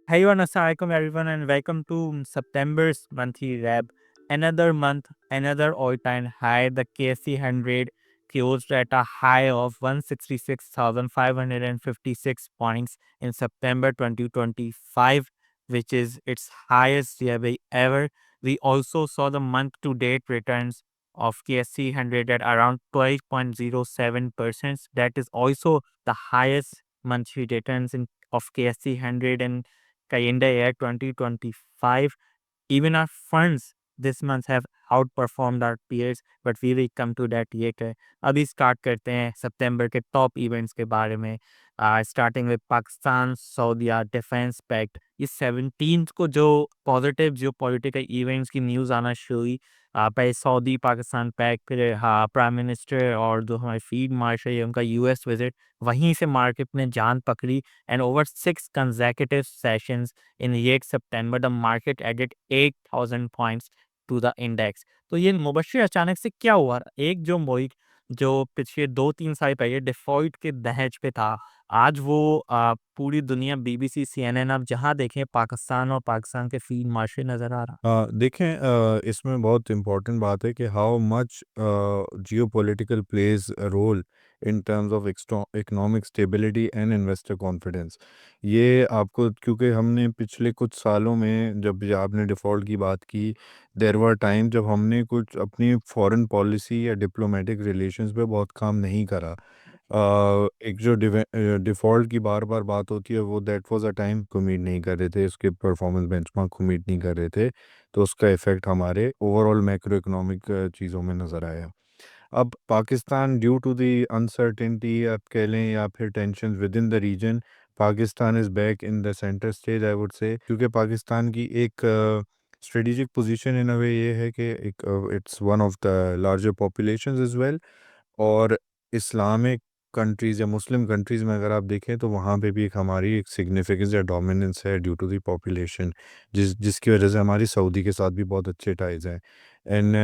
Hey everyone, assalamualaikum everyone, and welcome to September's monthly wrap. Another month, another all-time high. The KSE 100 closed at a high of 166,556 points in September 2025, which is its highest level ever. We also saw the month-to-date returns of KSE 100 at around 12.07%. That is also the highest monthly returns of KSE 100 in calendar year 2025. Even our funds this month have outperformed our peers, but we will come to that later. अभी start करते हैं सितंबर के top events के बारे में। Starting with Pakistan Saudi defence pact, ये 17 को जो पॉजिटिव जो पॉलिटिकल इवेंट्स की न्यूज़ आना शुरू हुई। पहले सऊदी पाकिस्तान पैक्ट, फिर हाँ प्राइम मिनिस्टर और जो हमारे फील्ड मार्शल है उनका यूएस विजिट, वहीं से मार्केट ने जान पकड़ी। And over 6 consecutive sessions in late September, the market added 8,000 points to the index. तो ये मुबशिर अचानक से क्या हुआ? एक जो मुल्क जो पिछले 2-3 साल पहले डिफ़ॉल्ट के दहज पे था, आज वो पूरी दुनिया बीबीसी, सीएनएन आप जहाँ देखें पाकिस्तान और पाकिस्तान के फील्ड मार्शल नज़र आ रहा। देखें, इसमें बहुत इम्पोर्टेंट बात है कि how much geopolitical plays a role in terms of economic stability and investor confidence. ये आपको, क्योंकि हमने पिछले कुछ सालों में, जब भी आपने डिफ़ॉल्ट की बात की, देयर वर टाइम जब हमने कुछ अपनी फॉरेन पॉलिसी या डिप्लोमेटिक रिलेशंस पे बहुत काम नहीं करा। एक जो डिफ़ॉल्ट की बार-बार बात होती है, वो दैट वाज़ अ टाइम को उम्मीद नहीं कर रहे थे, उसके परफॉर्मेंस बेंचमार्क को उम्मीद नहीं कर रहे थे, तो उसका इफ़ेक्ट हमारे ओवरऑल मैक्रो इकोनॉमिक चीज़ों में नज़र आया। अब Pakistan, due to the uncertainty आप कह लें या फिर tension within the region, Pakistan is back in the centre stage, I would say, क्योंकि पाकिस्तान की एक स्ट्रेटेजिक पोजीशन इन अ वे ये है कि एक it's one of the larger populations as well, और इस्लामिक कंट्रीज़ या मुस्लिम कंट्रीज़ में अगर आप देखें तो वहाँ पे भी एक हमारी एक सिग्निफिकेंस या डोमिनेंस है ड्यू टू द पॉपुलेशन, जिसकी वजह से हमारी सऊदी के साथ भी बहुत अच्छे टाइज़ हैं। एंड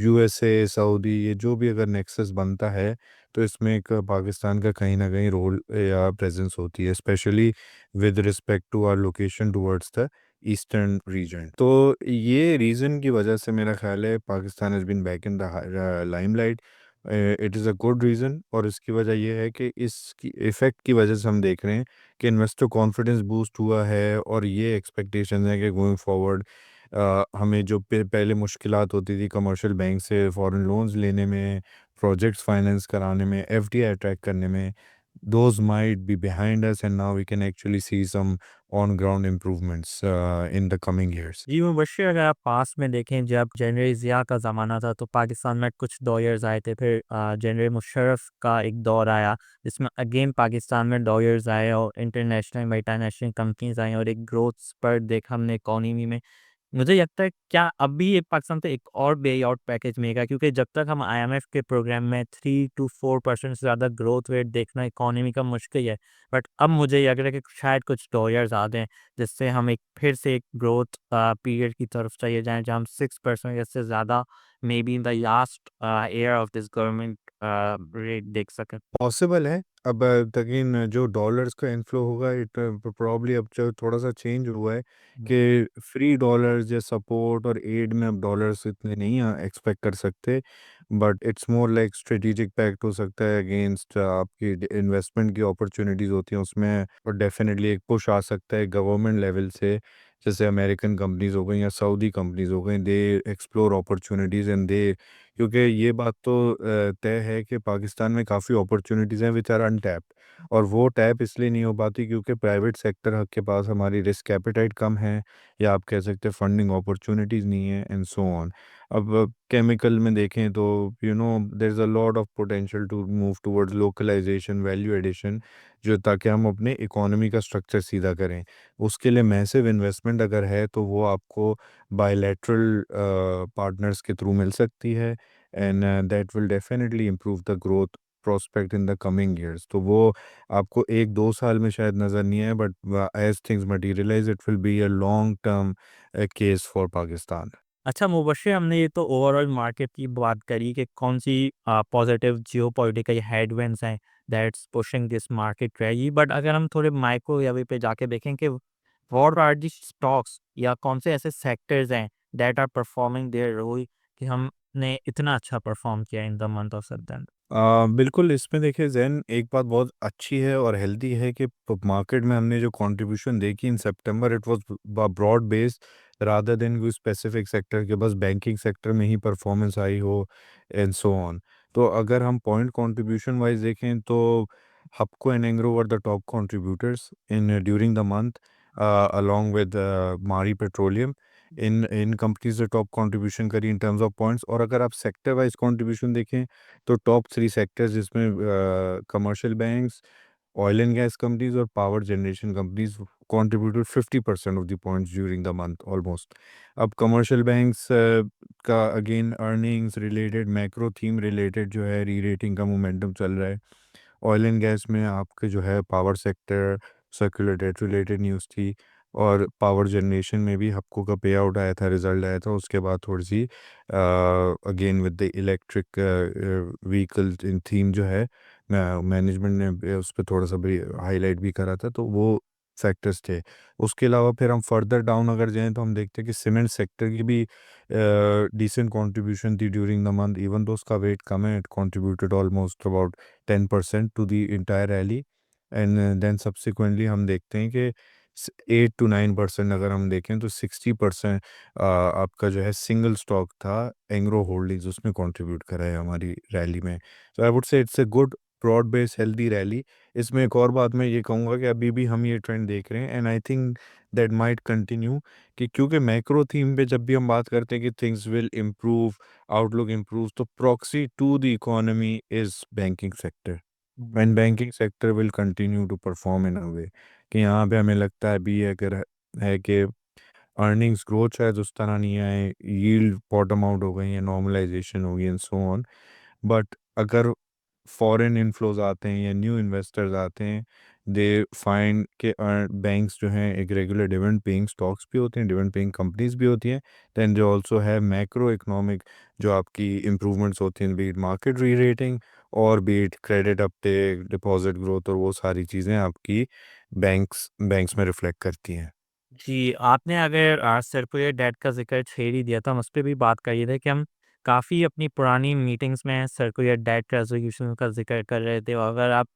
यूएसए, सऊदी, ये जो भी अगर नेक्सस बनता है तो इसमें एक पाकिस्तान का कहीं ना कहीं रोल या प्रेजेंस होती है, specially with respect to our location towards the eastern region. तो ये रीज़न की वजह से मेरा ख्याल है Pakistan has been back in the limelight. It is a good reason, और इसकी वजह ये है कि इसकी इफ़ेक्ट की वजह से हम देख रहे हैं कि इन्वेस्टर कॉन्फिडेंस बूस्ट हुआ है, और ये एक्सपेक्टेशन है कि गोइंग फॉरवर्ड हमें जो पहले मुश्किलात होती थी कमर्शियल बैंक से फॉरेन लोन्स लेने में, प्रोजेक्ट्स फाइनेंस कराने में, एफडीआई अट्रैक्ट करने में, those might be behind us, and now we can actually see some on ground improvements in the coming years. जी, मुबशिर अगर आप पास में देखें, जब जनरल ज़िया का ज़माना था तो पाकिस्तान में कुछ दौर आए थे। फिर जनरल मुशर्रफ का एक दौर आया जिसमें अगेन पाकिस्तान में दौर आए और इंटरनेशनल मल्टीनेशनल कंपनीज आई और एक ग्रोथ स्पर्ट देखा हमने इकोनॉमी में। मुझे लगता है क्या अभी ये पाकिस्तान को एक और बे आउट पैकेज मिलेगा, क्योंकि जब तक हम आईएमएफ के प्रोग्राम में 3 to 4% से ज़्यादा ग्रोथ रेट देखना इकोनॉमी का मुश्किल है। बट अब मुझे लग रहा है कि शायद कुछ डॉलर्स आ जाएँ, जिससे हम एक फिर से एक ग्रोथ पीरियड की तरफ चले जाएँ, जहाँ हम 6% या इससे ज़्यादा may be in the last year of this government rate देख सकें। पॉसिबल है। अब लेकिन जो डॉलर्स का इनफ्लो होगा, इट प्रॉब्ली अब जो थोड़ा-सा चेंज हुआ है कि फ्री डॉलर्स या सपोर्ट और एड में अब डॉलर्स इतने नहीं एक्सपेक्ट कर सकते, but it's more like strategic pact हो सकता है अगेंस्ट आपकी इन्वेस्टमेंट की अपॉर्चुनिटीज़ होती हैं उसमें, और डेफिनेटली एक पुश आ सकता है गवर्नमेंट लेवल से, जैसे अमेरिकन कंपनीज़ हो गई या सऊदी कंपनीज़ हो गई, दे एक्सप्लोर अपॉर्चुनिटीज़ एंड दे, क्योंकि ये बात तो तय है कि पाकिस्तान में काफ़ी अपॉर्चुनिटीज़ हैं विच आर अनटैप्ड, और वो टैप इसलिए नहीं हो पाती क्योंकि प्राइवेट सेक्टर के पास हमारी रिस्क एपेटाइट कम है, या आप कह सकते हैं फंडिंग अपॉर्चुनिटीज़ नहीं है, एंड सो ऑन। अब केमिकल में देखें तो there is a lot of potential to move towards localisation, value addition, जो ताकि हम अपने इकोनॉमी का स्ट्रक्चर सीधा करें। उसके लिए मैसिव इन्वेस्टमेंट अगर है तो वो आपको बायलैटरल पार्टनर्स के थ्रू मिल सकती है, and that will definitely improve the growth prospect in the coming years. तो वो आपको 1-2 साल में शायद नज़र नहीं आए, but as things materialise it will be a long term case for Pakistan. अच्छा मुबश्शिर, हमने ये तो ओवरऑल मार्केट की बात करी कि कौन सी पॉजिटिव जियोपॉलिटिकल हेडविंड्स हैं that's pushing this market rally. But अगर हम थोड़े माइक्रो लेवल पे जाके देखें कि व्हाट आर दी स्टॉक्स या कौन से ऐसे सेक्टर्स हैं that are performing their role कि हमने इतना अच्छा परफॉर्म किया इन द मंथ ऑफ सितंबर। बिल्कुल इसमें देखिए जैन एक बात बहुत अच्छी है और हेल्दी है कि मार्केट में हमने जो कंट्रीब्यूशन देखी इन सितंबर it was broad based rather than कोई स्पेसिफिक सेक्टर के बस बैंकिंग सेक्टर में ही परफॉर्मेंस आई हो एंड सो ऑन। तो अगर हम पॉइंट कंट्रीब्यूशन वाइज देखें तो Hubco and Engro were the top contributors in during the month along with Mari petroleum. In companies ने टॉप कंट्रीब्यूशन करी इन टर्म्स ऑफ पॉइंट्स। और अगर आप सेक्टर वाइज कंट्रीब्यूशन देखें तो टॉप थ्री सेक्टर्स जिसमें commercial banks, oil and gas companies और power generation companies contributed 50% of the points during the month almost. अब कमर्शियल बैंक्स का again earnings related macro theme related जो है री rating का मोमेंटम चल रहा है। ऑयल एंड गैस में आपके जो है power sector circular debt related news थी। और पावर जनरेशन में भी हप्को का पे आउट आया था, रिजल्ट आया था, उसके बाद थोड़ी सी again with the electric vehicle in theme जो है मैनेजमेंट ने उस पर थोड़ा सा भी हाईलाइट भी करा था, तो वो फैक्टर्स थे। उसके अलावा फिर हम फर्दर डाउन अगर जाएं तो हम देखते हैं कि सीमेंट सेक्टर की भी डिसेंट कंट्रीब्यूशन थी during the month, even though उसका वेट कम है, it contributed almost about 10% to the entire rally. And then subsequently हम देखते हैं कि 8 to 9% अगर हम देखें तो 60% आपका जो है सिंगल स्टॉक था एंग्रो होल्डिंग्स, उसने कंट्रीब्यूट करा है हमारी रैली में। तो I would say it's a good broad base healthy rally. इसमें एक और बात मैं ये कहूँगा कि अभी भी हम ये ट्रेंड देख रहे हैं and I think that might continue, कि क्योंकि मैक्रो थीम पे जब भी हम बात करते हैं कि things will improve, outlook improve, तो proxy to the economy is banking sector and banking sector will continue to perform in a way कि यहाँ पे हमें लगता है अभी अगर है कि अर्निंग्स ग्रोथ शायद उस तरह नहीं आए, यील्ड बॉटम आउट हो गई है, नॉर्मलाइजेशन होगी एंड सो ऑन। बट अगर फॉरेन इनफ्लोज आते हैं या न्यू इन्वेस्टर्स आते हैं, दे फाइंड के बैंक्स जो हैं एक रेगुलर डिविडेंड पेइंग स्टॉक्स भी होते हैं, डिविडेंड पेइंग कंपनीज भी होती हैं। देन दे ऑल्सो है मैक्रो इकोनॉमिक जो आपकी इम्प्रूवमेंट्स होती हैं, बीट मार्केट री रेटिंग और be it credit uptake, deposit growth, और वो सारी चीज़ें आपकी बैंक्स बैंक्स में रिफ्लेक्ट करती हैं। जी, आपने अगर सर्कुलर डेट का ज़िक्र छेड़ ही दिया तो हम उस पे भी बात कर ही थे कि हम काफ़ी अपनी पुरानी मीटिंग्स में सर्कुलर डेट रेज़ोल्यूशन का ज़िक्र कर रहे थे। और अगर आप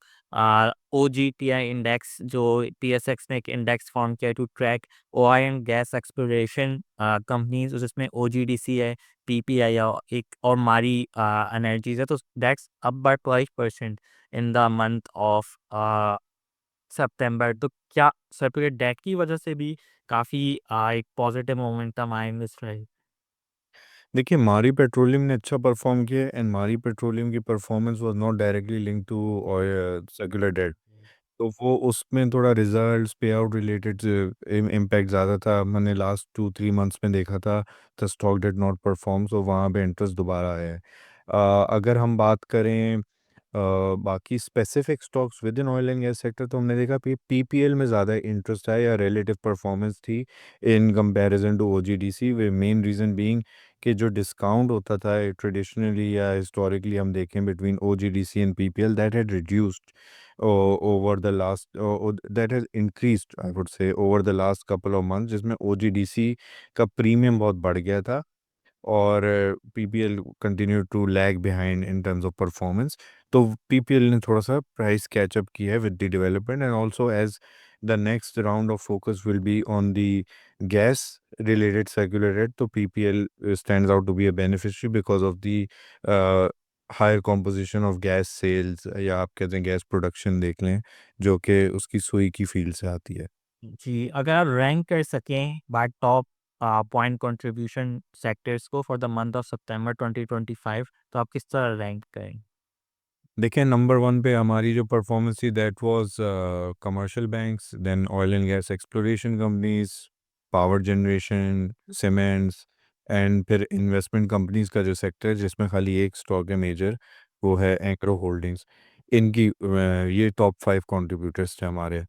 ओजीटीआई इंडेक्स जो टीएसएक्स ने एक इंडेक्स फॉर्म किया है to track oil and gas exploration companies, जिसमें ओजीडीसी है, पीपीआई एक और मारी एनर्जीज़ है, तो that's up by 12% in the month of September. तो क्या सर्कुलर डेट की वजह से भी काफ़ी एक पॉजिटिव मोमेंटम आया इन दिस प्राइस? देखिए मारी पेट्रोलियम ने अच्छा परफॉर्म किया एंड मारी पेट्रोलियम की performance was not directly linked to oil circular debt. तो वो उसमें थोड़ा रिजल्ट्स पे आउट रिलेटेड इम्पैक्ट ज़्यादा था। मैंने लास्ट 2-3 मंथ्स में देखा था the stock did not perform, so वहाँ पे इंटरेस्ट दोबारा आया है। अगर हम बात करें बाकी specific stocks with in oil and gas sector, तो हमने देखा पीपीएल में ज़्यादा इंटरेस्ट है या रिलेटिव परफॉर्मेंस थी इन कंपैरिजन टू ओजीडीसी, वे मेन रीज़न बीइंग कि जो डिस्काउंट होता था ट्रेडिशनली या हिस्टोरिकली हम देखें between OGDC and PPL, that had reduced over the last that has increased I would say over the last couple of months, जिसमें OGDC का प्रीमियम बहुत बढ़ गया था और PPL continue to lag behind in terms of performance. तो PPL ने थोड़ा सा प्राइस कैचअप किया है with the development and also as the next round of focus will be on the gas related circular rate, तो PPL stands out to be a beneficiary because of the higher composition of gas sales या आप कहते हैं gas production देख लें जो कि उसकी सुई की फील्ड से आती है। जी, अगर आप रैंक कर सकें bye top point contribution sectors को फॉर द मंथ ऑफ सितंबर 2025, तो आप किस तरह रैंक करेंगे? देखिए नंबर वन पे हमारी जो परफॉर्मेंस थी that was commercial banks, then oil and gas exploration companies, power generation, cements and फिर इन्वेस्टमेंट कंपनीज का जो सेक्टर है जिसमें खाली एक स्टॉक है मेजर, वो है एंग्रो होल्डिंग्स। इनकी ये टॉप 5 कंट्रीब्यूटर्स थे हमारे।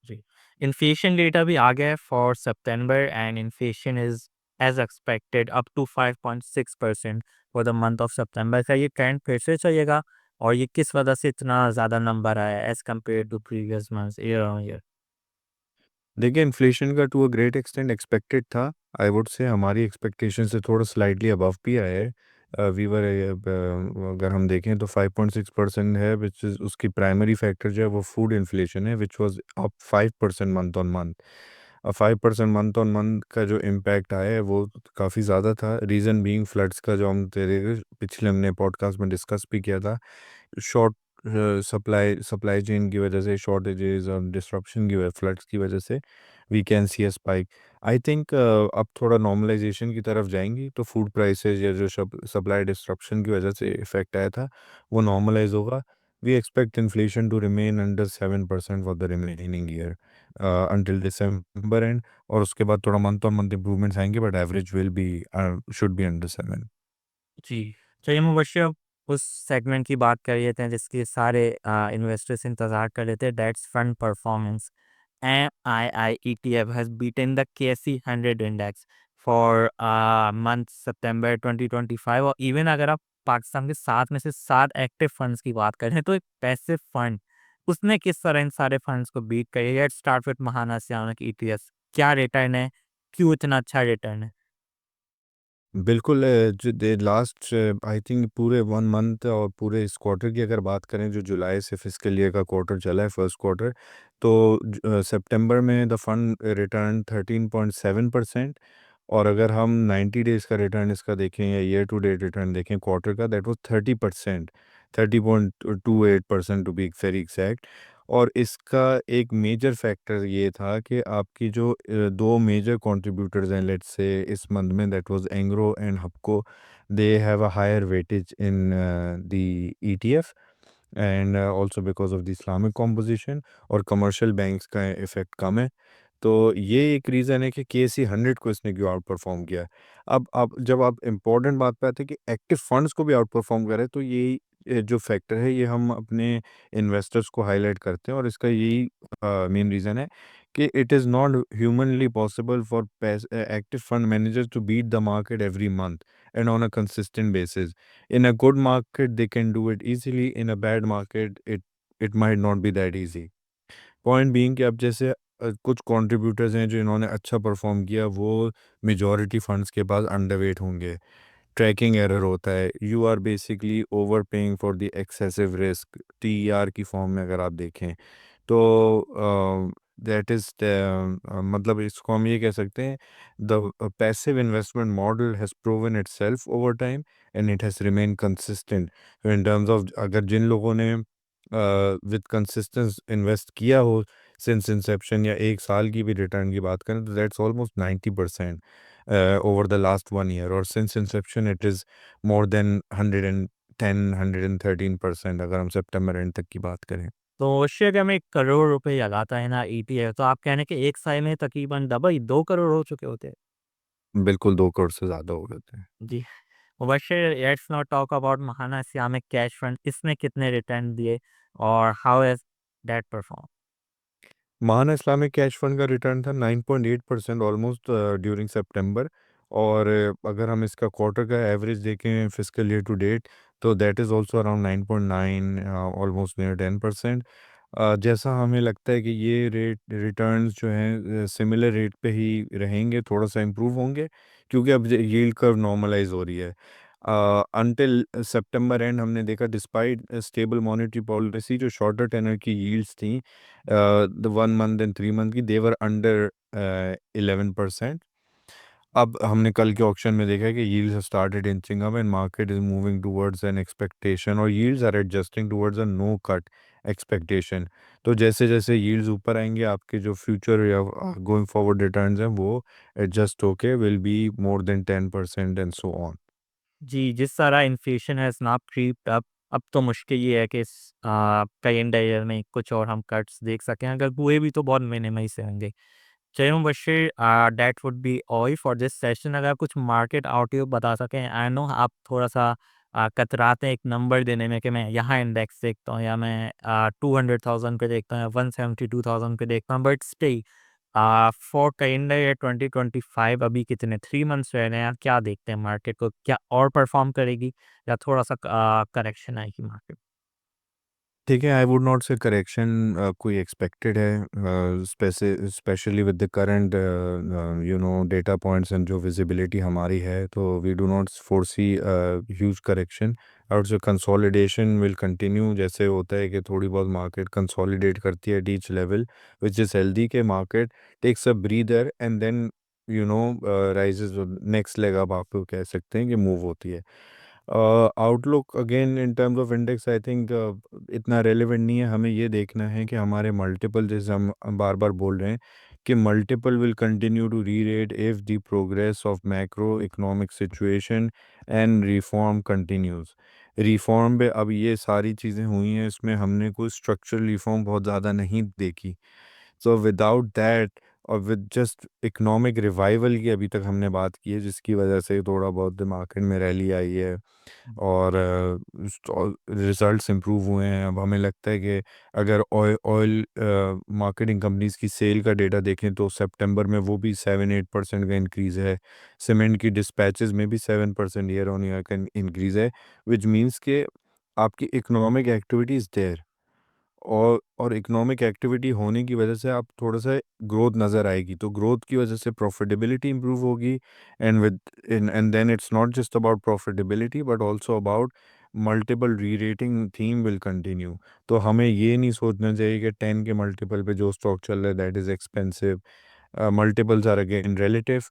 जी। इन्फ्लेशन डेटा भी आ गया है for September and inflation is as expected up to 5.6% for the month of September. क्या ये ट्रेंड फिर से चलेगा और ये किस वजह से इतना ज़्यादा नंबर आया as compared to previous months year on year? देखिए, इन्फ्लेशन का to a great extent expected था। आई वुड से हमारी एक्सपेक्टेशन से थोड़ा स्लाइटली अबव भी आया है। वी वर अगर हम देखें तो 5.6% है, विच इज़ उसकी प्राइमरी फैक्टर जो है वो फूड इन्फ्लेशन है, which was up 5% month on month. 5% month on month का जो इम्पैक्ट आया है वो काफ़ी ज़्यादा था। रीज़न बीइंग फ्लड्स का, जो हम तेरे पिछले हमने पॉडकास्ट में डिस्कस भी किया था। शॉर्ट सप्लाई चेन की वजह से, शॉर्टेजेस और डिस्रप्शन की वजह, फ्लड्स की वजह से we can see a spike. I think अब थोड़ा नॉर्मलाइजेशन की तरफ जाएंगी तो फूड प्राइसेस या जो सप्लाई डिस्रप्शन की वजह से इफेक्ट आया था वो नॉर्मलाइज होगा। We expect inflation to remain under 7% for the remaining year until December end, और उसके बाद थोड़ा मंथ ऑन मंथ इंप्रूवमेंट्स आएंगे, but average will be should be under 7। जी, चलिए मुबश्शिर अब उस सेगमेंट की बात कर लेते हैं जिसके सारे इन्वेस्टर्स इंतज़ार कर रहे थे, that's fund performance. MII ETF has beaten the KSE 100 index for month September 2025। और इवन अगर आप पाकिस्तान के 7 में से 7 एक्टिव फंड्स की बात करें तो एक पैसिव फंड उसने किस तरह इन सारे फंड्स को बीट करी। लेट्स स्टार्ट विद महाना सियामक ETF। क्या रिटर्न है? क्यों इतना अच्छा रिटर्न है? बिल्कुल, जो दे लास्ट आई थिंक पूरे 1 मंथ और पूरे इस क्वार्टर की अगर बात करें, जो जुलाई से फिस्कल ईयर का क्वार्टर चला है, फर्स्ट क्वार्टर, तो सितंबर में द फंड रिटर्न 13.7%। और अगर हम 90 डेज़ का रिटर्न इसका देखें या ईयर टू डेट रिटर्न देखें क्वार्टर का, that was 30%, 30.28% to be very exact. और इसका एक मेजर फैक्टर ये था कि आपकी जो 2 मेजर कंट्रीब्यूटर्स हैं लेट्स से इस मंथ में, that was Engro and Hubco. They have a higher weightage in the ETF and also because of the Islamic composition, और कमर्शियल बैंक्स का इफ़ेक्ट कम है। तो ये एक रीज़न है कि केएसई 100 को इसने क्यों आउट परफॉर्म किया है। अब जब आप इम्पोर्टेंट बात पे आते हैं कि एक्टिव फंड्स को भी आउट परफॉर्म करे, तो यही जो फैक्टर है ये हम अपने इन्वेस्टर्स को हाईलाइट करते हैं, और इसका यही मेन रीज़न है कि it is not humanly possible for active fund managers to beat the market every month and on a consistent basis. In a good market they can do it easily, in a bad market it might not be that easy. Point being कि अब जैसे कुछ contributors हैं जो इन्होंने अच्छा perform किया, वो मेजॉरिटी फंड्स के पास अंडरवेट होंगे। ट्रैकिंग एरर होता है, you are basically overpaying for the excessive risk, TER की फॉर्म में अगर आप देखें तो दैट इज़ मतलब इसको हम ये कह सकते हैं, the passive investment model has proven itself over time and it has remain consistent in terms of, अगर जिन लोगों ने विद कंसिस्टेंस इन्वेस्ट किया हो सिंस इंसेप्शन, या 1 साल की भी रिटर्न की बात करें, तो that's almost 90% over the last 1 year, और since inception it is more than 110 113% अगर हम सितंबर एंड तक की बात करें। तो उससे अगर मैं 1 करोड़ रुपए लगाता है ना ETF, तो आप कह रहे हैं कि 1 साल में तकरीबन डबल 2 करोड़ हो चुके होते हैं। बिल्कुल 2 करोड़ से ज़्यादा हो गए थे। जी। Mubashir, let's not talk about Mahaana Islamic cash fund, इसने कितने रिटर्न दिए और how has that perform? Mahaana Islamic cash fund का रिटर्न था 9.8% ऑलमोस्ट ड्यूरिंग सितंबर। और अगर हम इसका क्वार्टर का एवरेज देखें फिस्कल ईयर टू डेट, तो that is also around 9.9, almost near 10%। जैसा हमें लगता है कि ये रेट रिटर्न्स जो हैं सिमिलर रेट पे ही रहेंगे, थोड़ा सा इम्प्रूव होंगे, क्योंकि अब यील्ड कर्व नॉर्मलाइज हो रही है। अनटिल सितंबर एंड हमने देखा, डिस्पाइट स्टेबल मॉनेटरी पॉलिसी, जो शॉर्टर टेनर की यील्ड्स थी द 1 मंथ एंड 3 मंथ की, देवर अंडर 11%। अब हमने कल के ऑक्शन में देखा है कि yields have started inching up and market is moving towards an expectation, और yields are adjusting towards a no cut expectation. तो जैसे जैसे यील्ड्स ऊपर आएंगे, आपके जो फ्यूचर या गोइंग फॉरवर्ड रिटर्न्स हैं वो एडजस्ट होके will be more than 10% and so on. जी, जिस तरह inflation has now creeped up, अब तो मुश्किल ये है कि इस कैलेंडर ईयर में कुछ और हम कट्स देख सकें। अगर हुए भी तो बहुत मिनिमल से होंगे। चलिए Mubashir, that would be all for this session. अगर आप कुछ मार्केट आउटलुक बता सकें, आई नो आप थोड़ा-सा कतराते हैं एक नंबर देने में कि मैं यहाँ इंडेक्स देखता हूँ या मैं 200,000 पे देखता हूँ या 172,000 पे देखता हूँ, but still for calendar year 2025 अभी कितने 3 मंथ्स रह रहे हैं, क्या देखते हैं मार्केट को? क्या और परफ़ॉर्म करेगी या थोड़ा-सा करेक्शन आएगी मार्केट? ठीक है, I would not say correction कोई एक्सपेक्टेड है, specially with the current data points and जो विजिबिलिटी हमारी है, तो we do not foresee huge correction. I would say consolidation will continue, जैसे होता है कि थोड़ी बहुत मार्केट कंसोलिडेट करती है at each level, which is healthy, के market takes a breather and then rises next leg up, आप कह सकते हैं कि मूव होती है। Outlook again in terms of index, I think इतना रेलेवेंट नहीं है। हमें ये देखना है कि हमारे मल्टीपल, जैसे हम बार बार बोल रहे हैं कि multiple will continue to re rate if the progress of macro economic situation and reform continues. Reform पे अब ये सारी चीज़ें हुई हैं, इसमें हमने कोई स्ट्रक्चरल रिफॉर्म बहुत ज़्यादा नहीं देखी। सो विदाउट दैट और विद जस्ट इकोनॉमिक रिवाइवल की अभी तक हमने बात की है, जिसकी वजह से थोड़ा बहुत मार्केट में रैली आई है और रिजल्ट्स इम्प्रूव हुए हैं। अब हमें लगता है कि अगर ऑयल मार्केटिंग कंपनीज की सेल का डेटा देखें तो सितंबर में वो भी 7-8% का इंक्रीज़ है। सीमेंट की डिस्पैचेस में भी 7% ईयर ऑन ईयर का इंक्रीज़ है, विच मीन्स के आपकी इकोनॉमिक एक्टिविटी इज़ देयर, और इकोनॉमिक एक्टिविटी होने की वजह से आप थोड़ा-सा ग्रोथ नज़र आएगी, तो ग्रोथ की वजह से प्रॉफ़िटेबिलिटी इम्प्रूव होगी, and then it's not just about profitability but also about multiple re-rating theme will continue. तो हमें ये नहीं सोचना चाहिए कि 10 के मल्टीपल पे जो स्टॉक चल रहा है that is expensive. Multiples are again relative,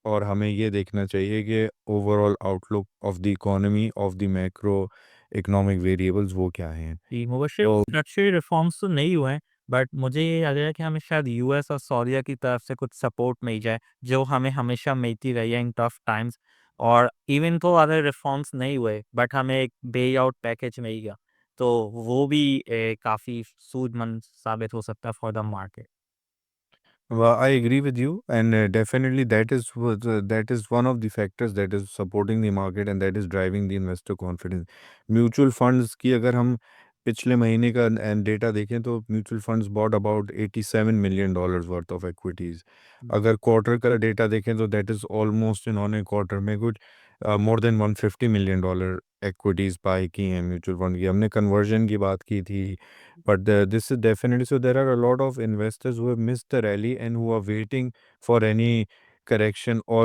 और हमें ये देखना चाहिए कि overall outlook of the economy of the macro economic variables वो क्या हैं। जी, मुबशर तो स्ट्रक्चरल रिफॉर्म्स तो नहीं हुए हैं, बट मुझे ये लग रहा है कि हमें शायद यूएस और सऊदीया की तरफ से कुछ सपोर्ट मिल जाए, जो हमें हमेशा मिलती रही है इन टफ टाइम्स। और इवन तो अगर रिफॉर्म्स नहीं हुए, बट हमें एक बे आउट पैकेज मिल गया, तो वो भी काफ़ी सूदमंद साबित हो सकता है for the market. Well, I agree with you, and definitely that is one of the factors that is supporting the market and that is driving the investor confidence. Mutual funds की अगर हम पिछले महीने का डेटा देखें तो mutual funds bought about $87 million worth of equities. अगर quarter का डेटा देखें तो दैट इज ऑलमोस्ट इन्होंने क्वार्टर में कुछ more than $150 million equities buy की हैं म्यूचुअल फंड की। हमने कन्वर्जन की बात की थी, but this is definitely, so there are a lot of investors who have missed the rally and who are waiting for any correction or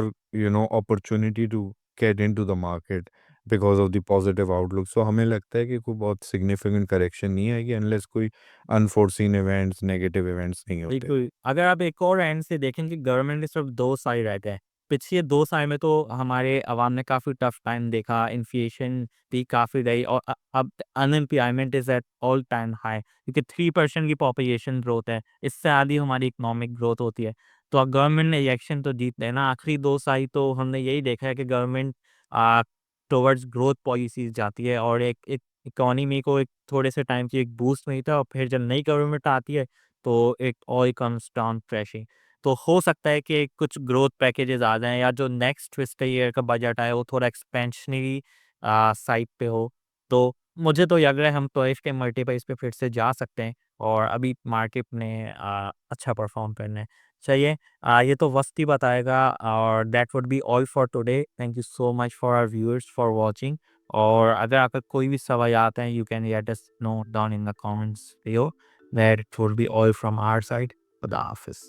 opportunity to get into the market because of the positive outlook. So हमें लगता है कि कोई बहुत significant correction नहीं आएगी unless कोई unforeseen events, negative events नहीं होते। बिल्कुल, अगर आप एक और एंड से देखें कि गवर्नमेंट के सिर्फ 2 साइड रहते हैं। पिछले 2 साल में तो हमारे अवाम ने काफ़ी टफ टाइम देखा, इन्फ्लेशन भी काफ़ी रही और अब unemployment is at all time high, क्योंकि 3% की पॉपुलेशन ग्रोथ है, इससे आधी हमारी इकोनॉमिक ग्रोथ होती है। तो अब गवर्नमेंट ने इलेक्शन तो जीत लेना, आखिरी 2 साल तो हमने यही देखा है कि गवर्नमेंट अ, टुवर्ड्स ग्रोथ पॉलिसीज़ जाती है और एक इकोनॉमी को एक थोड़े से टाइम की एक बूस्ट मिलता है और फिर जब नई गवर्नमेंट आती है तो it all comes down crashing. तो हो सकता है कि कुछ ग्रोथ पैकेजेस आ जाएँ या जो नेक्स्ट फिस्कल ईयर का बजट आए वो थोड़ा एक्सपेंशनरी साइड पे हो। तो मुझे तो लग रहा है हम तो इसके मल्टीपल इस पे फिर से जा सकते हैं और अभी मार्केट ने अच्छा परफॉर्म करना है। चलिए, ये तो वक्त ही बताएगा और that would be all for today. Thank you so much for our viewers for watching. और अगर आपका कोई भी सवाल आते हैं you can let us know down in the comments below. That would be all from our side. Khuda Hafiz.